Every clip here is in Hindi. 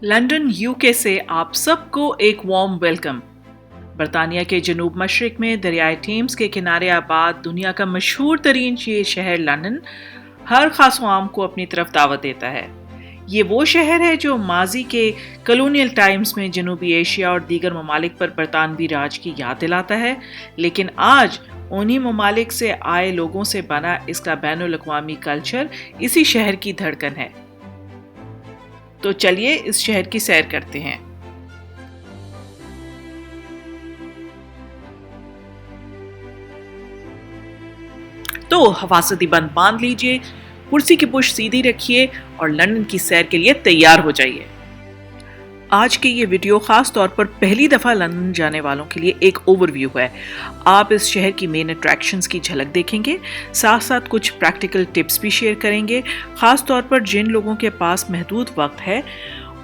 लंदन यूके से आप सबको एक वार्म वेलकम। बरतानिया के जनूब मशरिक में दरियाए टेम्स के किनारे आबाद दुनिया का मशहूर तरीन ये शहर लंदन हर खास आम को अपनी तरफ दावत देता है। ये वो शहर है जो माजी के कॉलोनियल टाइम्स में जनूबी एशिया और दीगर ममालिक पर बरतानवी राज की याद दिलाता है, लेकिन आज उन्हीं ममालिक से आए लोगों से बना इसका बैनुल अक़वामी कल्चर इसी शहर की धड़कन है। तो चलिए इस शहर की सैर करते हैं। तो हवासती बंद बांध लीजिए, कुर्सी की पुश सीधी रखिए और लंदन की सैर के लिए तैयार हो जाइए। आज की ये वीडियो खास तौर पर पहली दफा लंदन जाने वालों के लिए एक ओवरव्यू है। आप इस शहर की मेन अट्रैक्शंस की झलक देखेंगे, साथ साथ कुछ प्रैक्टिकल टिप्स भी शेयर करेंगे, खास तौर पर जिन लोगों के पास महदूद वक्त है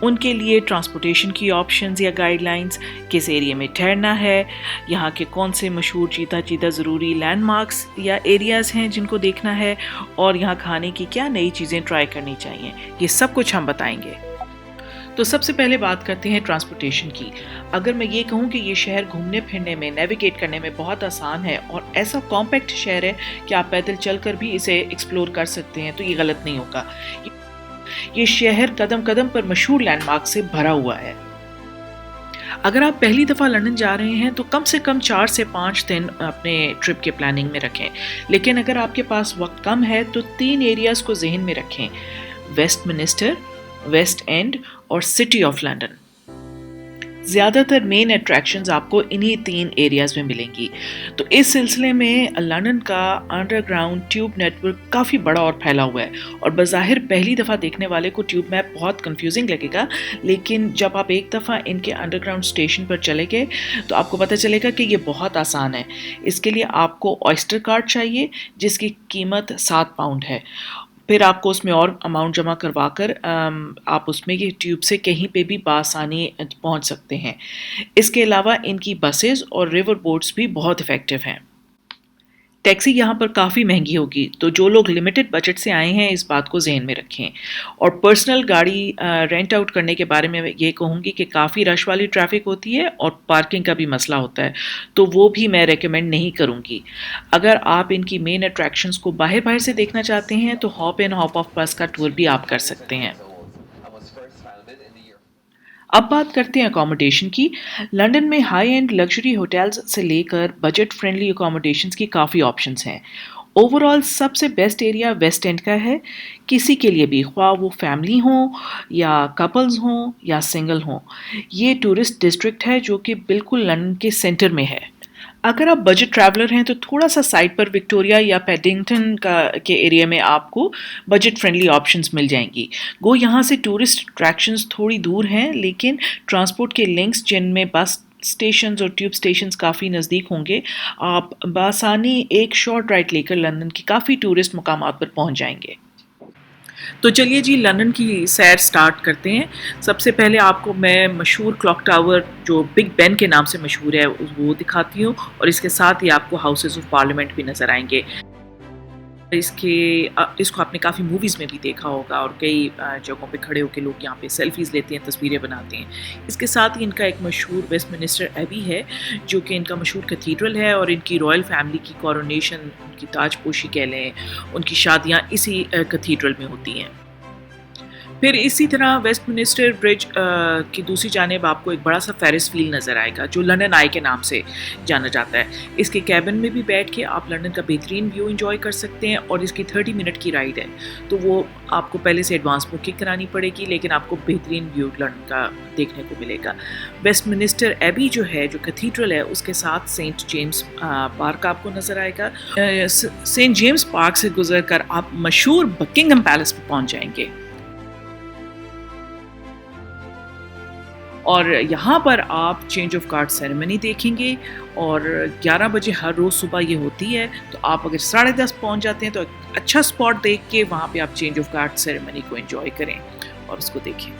उनके लिए ट्रांसपोर्टेशन की ऑप्शंस या गाइडलाइंस, किस एरिया में ठहरना है, यहाँ के कौन से मशहूर चीता चीता ज़रूरी लैंडमार्क्स या एरियाज़ हैं जिनको देखना है, और यहाँ खाने की क्या नई चीज़ें ट्राई करनी चाहिए, ये सब कुछ हम बताएंगे। तो सबसे पहले बात करते हैं ट्रांसपोर्टेशन की। अगर मैं ये कहूँ कि ये शहर घूमने फिरने में, नेविगेट करने में बहुत आसान है और ऐसा कॉम्पैक्ट शहर है कि आप पैदल चलकर भी इसे एक्सप्लोर कर सकते हैं, तो ये गलत नहीं होगा। ये शहर कदम कदम पर मशहूर लैंडमार्क से भरा हुआ है। अगर आप पहली दफ़ा लंदन जा रहे हैं तो कम से कम 4 से 5 दिन अपने ट्रिप के प्लानिंग में रखें, लेकिन अगर आपके पास वक्त कम है तो 3 एरियाज़ को जहन में रखें: वेस्टमिनिस्टर, वेस्ट एंड और सिटी ऑफ लंदन। ज़्यादातर मेन अट्रैक्शंस आपको इन्हीं 3 एरियाज़ में मिलेंगी। तो इस सिलसिले में लंदन का अंडरग्राउंड ट्यूब नेटवर्क काफ़ी बड़ा और फैला हुआ है, और बज़ाहिर पहली दफ़ा देखने वाले को ट्यूब मैप बहुत कंफ्यूजिंग लगेगा, लेकिन जब आप एक दफ़ा इनके अंडरग्राउंड स्टेशन पर चले गए तो आपको पता चलेगा कि ये बहुत आसान है। इसके लिए आपको ऑयस्टर कार्ड चाहिए जिसकी कीमत 7 पाउंड है। फिर आपको उसमें और अमाउंट जमा करवा कर आप उसमें ये ट्यूब से कहीं पे भी बआसानी पहुंच सकते हैं। इसके अलावा इनकी बसेस और रिवर बोट्स भी बहुत इफ़ेक्टिव हैं। टैक्सी यहाँ पर काफ़ी महंगी होगी, तो जो लोग लिमिटेड बजट से आए हैं इस बात को ज़हन में रखें। और पर्सनल गाड़ी रेंट आउट करने के बारे में ये कहूँगी कि काफ़ी रश वाली ट्रैफिक होती है और पार्किंग का भी मसला होता है, तो वो भी मैं रेकमेंड नहीं करूँगी। अगर आप इनकी मेन अट्रैक्शंस को बाहर बाहर से देखना चाहते हैं तो हॉप एंड हॉप ऑफ बस का टूर भी आप कर सकते हैं। अब बात करते हैं अकोमोडेशन की। लंदन में हाई एंड लग्जरी होटल्स से लेकर बजट फ्रेंडली अकोमोडेशंस की काफ़ी ऑप्शंस हैं। ओवरऑल सबसे बेस्ट एरिया वेस्ट एंड का है, किसी के लिए भी, ख्वाह वो फैमिली हो या कपल्स हों या सिंगल हों। ये टूरिस्ट डिस्ट्रिक्ट है जो कि बिल्कुल लंदन के सेंटर में है। अगर आप बजट ट्रैवलर हैं तो थोड़ा सा साइड पर विक्टोरिया या पेडिंगटन के एरिया में आपको बजट फ्रेंडली ऑप्शंस मिल जाएंगी। गो यहाँ से टूरिस्ट अट्रैक्शंस थोड़ी दूर हैं, लेकिन ट्रांसपोर्ट के लिंक्स जिनमें बस स्टेशंस और ट्यूब स्टेशंस काफ़ी नज़दीक होंगे, आप बआसानी एक शॉर्ट राइड लेकर लंदन की काफ़ी टूरिस्ट मकामात पर पहुँच जाएंगे। तो चलिए जी, लंदन की सैर स्टार्ट करते हैं। सबसे पहले आपको मैं मशहूर क्लॉक टावर जो बिग बेन के नाम से मशहूर है वो दिखाती हूँ, और इसके साथ ही आपको हाउसेस ऑफ पार्लियामेंट भी नज़र आएंगे। इसको आपने काफ़ी मूवीज़ में भी देखा होगा, और कई जगहों पे खड़े होकर लोग यहाँ पे सेल्फीज़ लेते हैं, तस्वीरें बनाते हैं। इसके साथ ही इनका एक मशहूर वेस्टमिनिस्टर एबी है जो कि इनका मशहूर कैथीड्रल है, और इनकी रॉयल फैमिली की कोरोनेशन, उनकी ताजपोशी कह लें, उनकी शादियाँ इसी कैथीड्रल में होती हैं। फिर इसी तरह वेस्टमिनिस्टर ब्रिज की दूसरी जानिब आपको एक बड़ा सा फेरिस व्हील नज़र आएगा जो लंदन आई के नाम से जाना जाता है। इसके कैबिन में भी बैठ के आप लंदन का बेहतरीन व्यू एंजॉय कर सकते हैं, और इसकी 30 मिनट की राइड है, तो वो आपको पहले से एडवांस बुकिंग करानी पड़ेगी, लेकिन आपको बेहतरीन व्यू लंदन का देखने को मिलेगा। वेस्टमिनिस्टर एबी जो है, जो कैथीड्रल है, उसके साथ सेंट जेम्स पार्क आपको नज़र आएगा। सेंट जेम्स पार्क से गुजर कर आप मशहूर बकिंगम पैलेस पर पहुँच जाएंगे, और यहाँ पर आप चेंज ऑफ गार्ड सेरेमनी देखेंगे, और 11 बजे हर रोज़ सुबह ये होती है। तो आप अगर 10:30 पहुँच जाते हैं तो एक अच्छा स्पॉट देख के वहाँ पे आप चेंज ऑफ गार्ड सेरेमनी को एंजॉय करें और उसको देखें।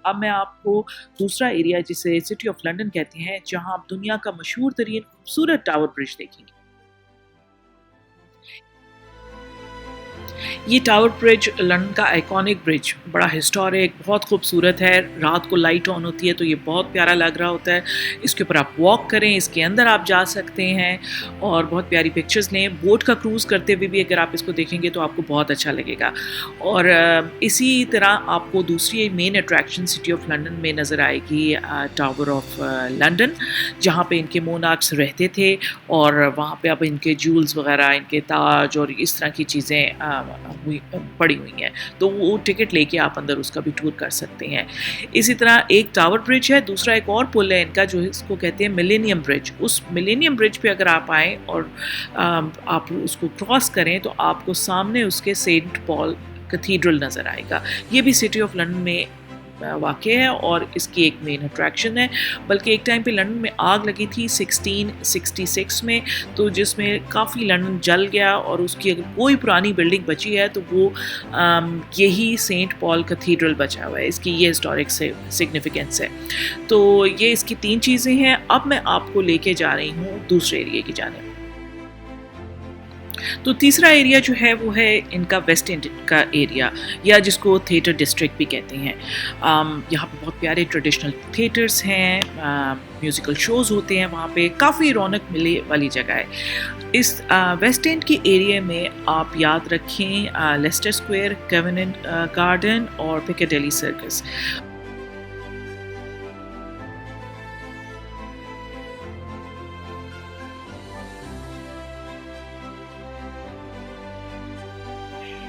अब मैं आपको दूसरा एरिया जिसे सिटी ऑफ लंदन कहते हैं, जहां आप दुनिया का मशहूर तरीन खूबसूरत टावर ब्रिज देखेंगे। ये टावर ब्रिज लंदन का आइकॉनिक ब्रिज, बड़ा हिस्टोरिक, बहुत खूबसूरत है। रात को लाइट ऑन होती है तो ये बहुत प्यारा लग रहा होता है। इसके ऊपर आप वॉक करें, इसके अंदर आप जा सकते हैं और बहुत प्यारी पिक्चर्स लें। बोट का क्रूज़ करते हुए भी अगर आप इसको देखेंगे तो आपको बहुत अच्छा लगेगा। और इसी तरह आपको दूसरी main attraction city of London में नज़र आएगी, टावर ऑफ लंदन, जहाँ पे इनके मोनार्क्स रहते थे और वहाँ पे अब इनके जूल्स वगैरह, इनके ताज और इस तरह की चीज़ें पड़ी हुई हैं। तो वो टिकट लेके आप अंदर उसका भी टूर कर सकते हैं। इसी तरह एक टावर ब्रिज है, दूसरा एक और पुल है इनका जो इसको कहते हैं मिलेनियम ब्रिज। उस मिलेनियम ब्रिज पे अगर आप आएँ और आप उसको क्रॉस करें तो आपको सामने उसके सेंट पॉल कैथीड्रल नज़र आएगा। ये भी सिटी ऑफ लंदन में वाक़ है और इसकी एक मेन अट्रैक्शन है। बल्कि एक टाइम पे लंदन में आग लगी थी 1666 में, तो जिसमें काफ़ी लंदन जल गया और उसकी अगर कोई पुरानी बिल्डिंग बची है तो वो यही सेंट पॉल कैथीड्रल बचा हुआ है। इसकी ये हिस्टोरिक सिग्निफिकेंस है। तो ये इसकी 3 चीज़ें हैं। अब मैं आपको लेके जा रही हूँ दूसरे एरिया की जानिब। तो तीसरा एरिया जो है वो है इनका वेस्ट एंड का एरिया, या जिसको थिएटर डिस्ट्रिक्ट भी कहते हैं। यहाँ पे बहुत प्यारे ट्रेडिशनल थिएटर्स हैं, म्यूज़िकल शोज़ होते हैं, वहाँ पे काफ़ी रौनक मिले वाली जगह है। इस वेस्ट एंड के एरिया में आप याद रखें लेस्टर स्क्वायर, कवेनेंट गार्डन और पिकाडेली सर्कस।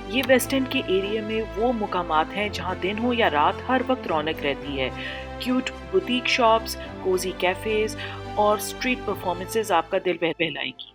ये वेस्ट एंड के एरिया में वो मुकामात हैं जहाँ दिन हो या रात हर वक्त रौनक रहती है। Cute boutique shops, cozy cafes और स्ट्रीट परफॉर्मेंसेस आपका दिल बहलाएगी।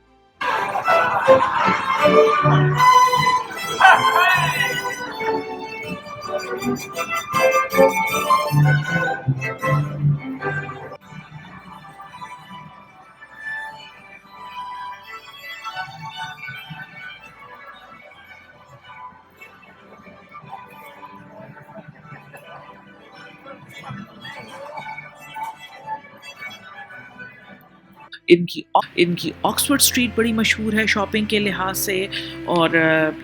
इनकी ऑक्सफोर्ड स्ट्रीट बड़ी मशहूर है शॉपिंग के लिहाज से, और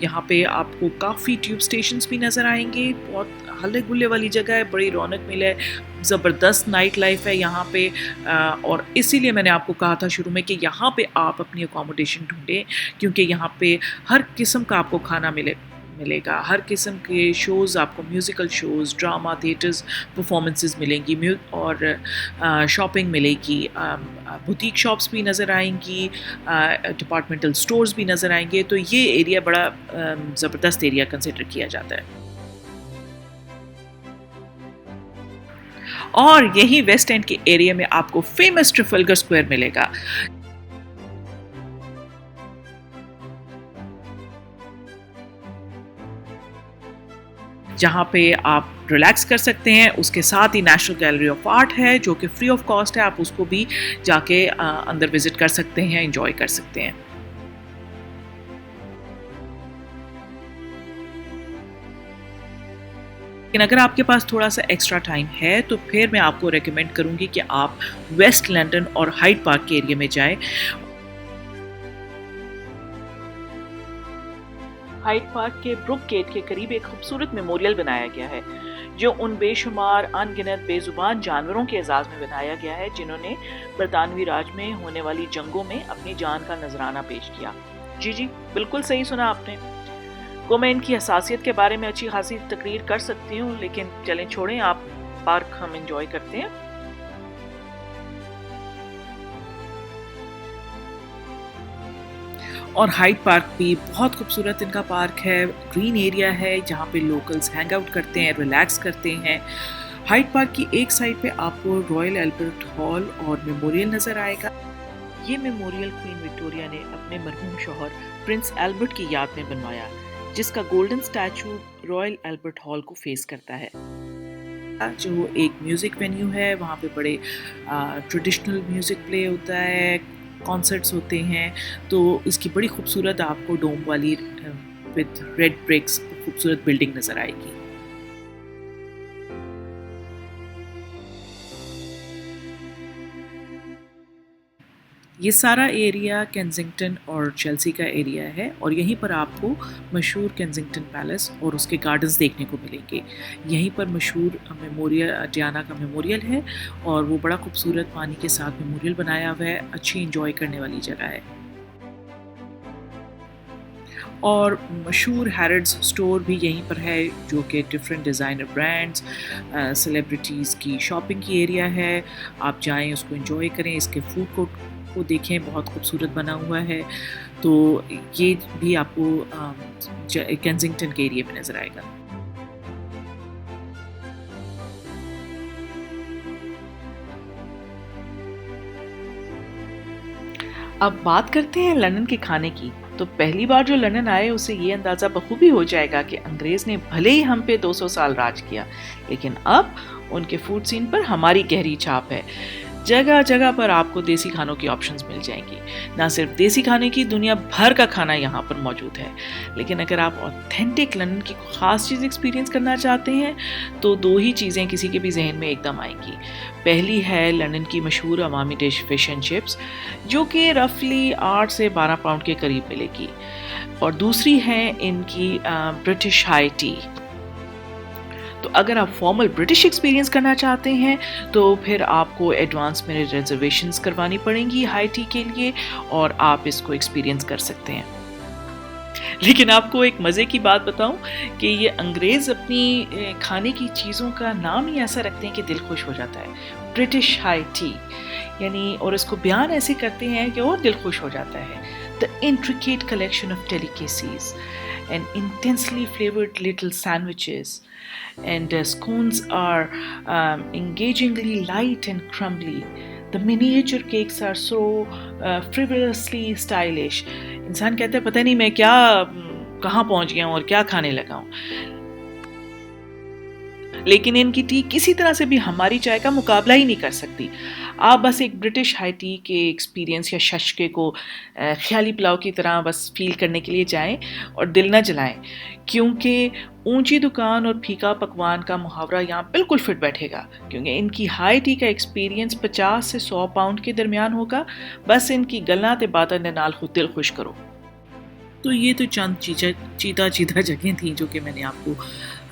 यहाँ पे आपको काफ़ी ट्यूब स्टेशंस भी नज़र आएंगे। बहुत हल्ले गुल्ले वाली जगह है, बड़ी रौनक मिले, ज़बरदस्त नाइट लाइफ है यहाँ पे। और इसीलिए मैंने आपको कहा था शुरू में कि यहाँ पे आप अपनी अकोमोडेशन ढूंढें, क्योंकि यहाँ पे हर किस्म का आपको खाना मिलेगा, हर किस्म के शोज़ आपको, musical shows, drama, theatres, performances मिलेंगी और शॉपिंग मिलेगी। बुटीक शॉप्स भी नज़र आएंगी, डिपार्टमेंटल स्टोर्स भी नज़र आएंगे। तो ये एरिया बड़ा ज़बरदस्त एरिया कंसिडर किया जाता है। और यही वेस्ट एंड के एरिया में आपको फेमस ट्रफलगर स्क्वायर मिलेगा, जहाँ पे आप रिलैक्स कर सकते हैं। उसके साथ ही नेशनल गैलरी ऑफ आर्ट है जो कि फ्री ऑफ कॉस्ट है, आप उसको भी जाके अंदर विजिट कर सकते हैं, एंजॉय कर सकते हैं। लेकिन अगर आपके पास थोड़ा सा एक्स्ट्रा टाइम है तो फिर मैं आपको रेकमेंड करूँगी कि आप वेस्ट लंदन और हाइड पार्क के एरिया में जाएं। हाइड पार्क के ब्रुक गेट के करीब एक खूबसूरत मेमोरियल बनाया गया है जो उन बेशुमार अनगिनत बेजुबान जानवरों के एजाज़ में बनाया गया है जिन्होंने बरतानवी राज में होने वाली जंगों में अपनी जान का नजराना पेश किया। जी, बिल्कुल सही सुना आपने। को मैं इनकी हसासियत के बारे में अच्छी खासी तकरीर कर सकती हूँ, लेकिन चलें छोड़ें, आप पार्क हम एंजॉय करते हैं। और हाइड पार्क भी बहुत खूबसूरत इनका पार्क है, ग्रीन एरिया है जहाँ पे लोकल्स हैंग आउट करते हैं, रिलैक्स करते हैं। हाइड पार्क की एक साइड पे आपको रॉयल एल्बर्ट हॉल और मेमोरियल नज़र आएगा। ये मेमोरियल क्वीन विक्टोरिया ने अपने मरहूम शौहर प्रिंस एल्बर्ट की याद में बनवाया, जिसका golden statue royal Albert hall को फेस करता है। जो एक म्यूज़िक वेन्यू है, वहाँ पे बड़े ट्रेडिशनल म्यूज़िक प्ले होता है, कॉन्सर्ट्स होते हैं। तो इसकी बड़ी खूबसूरत आपको डोम वाली विद रेड ब्रिक्स खूबसूरत बिल्डिंग नज़र आएगी। ये सारा एरिया केंसिंगटन और चेल्सी का एरिया है और यहीं पर आपको मशहूर केंसिंगटन पैलेस और उसके गार्डन्स देखने को मिलेंगे। यहीं पर मशहूर मेमोरियल डियाना का मेमोरियल है और वो बड़ा खूबसूरत पानी के साथ मेमोरियल बनाया हुआ है। अच्छी इंजॉय करने वाली जगह है। और मशहूर हैरिड्स स्टोर भी यहीं पर है जो कि डिफरेंट डिज़ाइनर ब्रांड्स सेलिब्रिटीज़ की शॉपिंग की एरिया है। आप जाएं, उसको एंजॉय करें, इसके फूड कोर्ट को देखें, बहुत खूबसूरत बना हुआ है। तो ये भी आपको केंसिंगटन के एरिया में नज़र आएगा। अब बात करते हैं लंदन के खाने की। तो पहली बार जो लंदन आए उसे ये अंदाज़ा बखूबी हो जाएगा कि अंग्रेज़ ने भले ही हम पे 200 साल राज किया, लेकिन अब उनके फूड सीन पर हमारी गहरी छाप है। जगह जगह पर आपको देसी खानों की ऑप्शंस मिल जाएंगी। ना सिर्फ देसी खाने की, दुनिया भर का खाना यहाँ पर मौजूद है। लेकिन अगर आप ऑथेंटिक लंदन की ख़ास चीज़ एक्सपीरियंस करना चाहते हैं तो दो ही चीज़ें किसी के भी जहन में एकदम आएंगी। पहली है लंदन की मशहूर अवामी डिश फ़िश एंड चिप्स, जो कि रफली 8 से 12 पाउंड के करीब मिलेगी। और दूसरी है इनकी ब्रिटिश हाई टी। तो अगर आप फॉर्मल ब्रिटिश एक्सपीरियंस करना चाहते हैं तो फिर आपको एडवांस में रिजर्वेशंस करवानी पड़ेंगी हाई टी के लिए और आप इसको एक्सपीरियंस कर सकते हैं। लेकिन आपको एक मज़े की बात बताऊं कि ये अंग्रेज़ अपनी खाने की चीज़ों का नाम ही ऐसा रखते हैं कि दिल खुश हो जाता है, ब्रिटिश हाई टी यानी, और इसको बयान ऐसे करते हैं कि और दिल खुश हो जाता है। The intricate collection of delicacies and intensely flavored little sandwiches, and scones are engagingly light and crumbly. The miniature cakes are so frivolously stylish. इंसान कहता है पता नहीं मैं क्या कहाँ पहुँच गया हूँ और क्या खाने लगा हूँ। लेकिन इनकी टी किसी तरह से भी हमारी चाय का मुकाबला ही नहीं कर सकती। आप बस एक ब्रिटिश हाई टी के एक्सपीरियंस या शशके को ख्याली पुलाव की तरह बस फील करने के लिए जाएं और दिल न जलाएं, क्योंकि ऊंची दुकान और फीका पकवान का मुहावरा यहाँ बिल्कुल फिट बैठेगा। क्योंकि इनकी हाई टी का एक्सपीरियंस 50 से 100 पाउंड के दरमियान होगा। बस इनकी गल्ला ते बातें दे नाल खुद दिल खुश करो। तो ये तो चंद चीता जगह थी जो कि मैंने आपको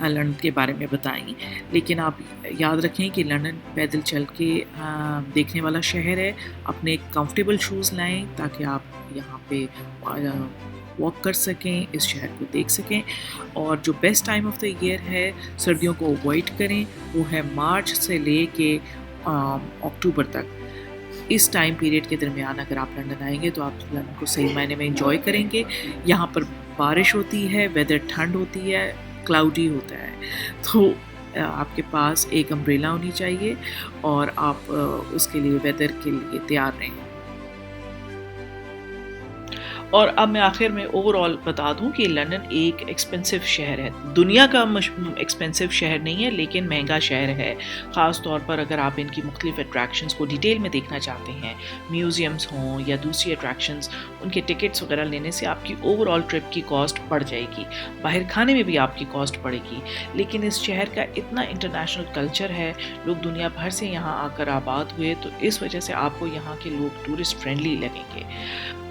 लंदन के बारे में बताई। लेकिन आप याद रखें कि लंदन पैदल चल के देखने वाला शहर है। अपने कंफर्टेबल शूज़ लाएं ताकि आप यहाँ पे वॉक कर सकें, इस शहर को देख सकें। और जो best time of the year है सर्दियों को अवॉइड करें, वो है मार्च से ले के अक्टूबर तक। इस टाइम पीरियड के दरमियान अगर आप लंदन आएंगे तो आप लंदन को सही मायने में एंजॉय करेंगे। यहाँ पर बारिश होती है, वेदर ठंड होती है, क्लाउडी होता है, तो आपके पास एक अम्ब्रेला होनी चाहिए और आप उसके लिए वेदर के लिए तैयार रहें। और अब मैं आखिर में ओवरऑल बता दूं कि लंदन एक एक्सपेंसिव शहर है। दुनिया का एक्सपेंसिव शहर नहीं है, लेकिन महंगा शहर है। ख़ास तौर पर अगर आप इनकी मुख्तलिफ अट्रैक्शंस को डिटेल में देखना चाहते हैं, म्यूज़ियम्स हों या दूसरी अट्रैक्शंस, उनके टिकट्स वगैरह लेने से आपकी ओवरऑल ट्रिप की कॉस्ट बढ़ जाएगी। बाहर खाने में भी आपकी कॉस्ट बढ़ेगी। लेकिन इस शहर का इतना इंटरनेशनल कल्चर है, लोग दुनिया भर से यहाँ आकर आबाद हुए, तो इस वजह से आपको यहाँ के लोग टूरिस्ट फ्रेंडली लगेंगे।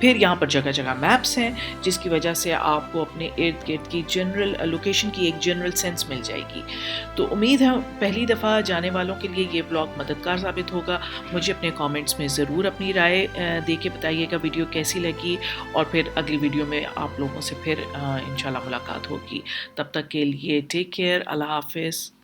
फिर यहाँ पर जगह जगह मैप्स हैं, जिसकी वजह से आपको अपने इर्द गिर्द की जनरल लोकेशन की एक जनरल सेंस मिल जाएगी। तो उम्मीद है पहली दफ़ा जाने वालों के लिए ये ब्लॉग मददगार साबित होगा। मुझे अपने कमेंट्स में ज़रूर अपनी राय दे के बताइएगा वीडियो कैसी लगी, और फिर अगली वीडियो में आप लोगों से फिर इंशाल्लाह मुलाकात होगी। तब तक के लिए टेक केयर, अल्लाह हाफिज़।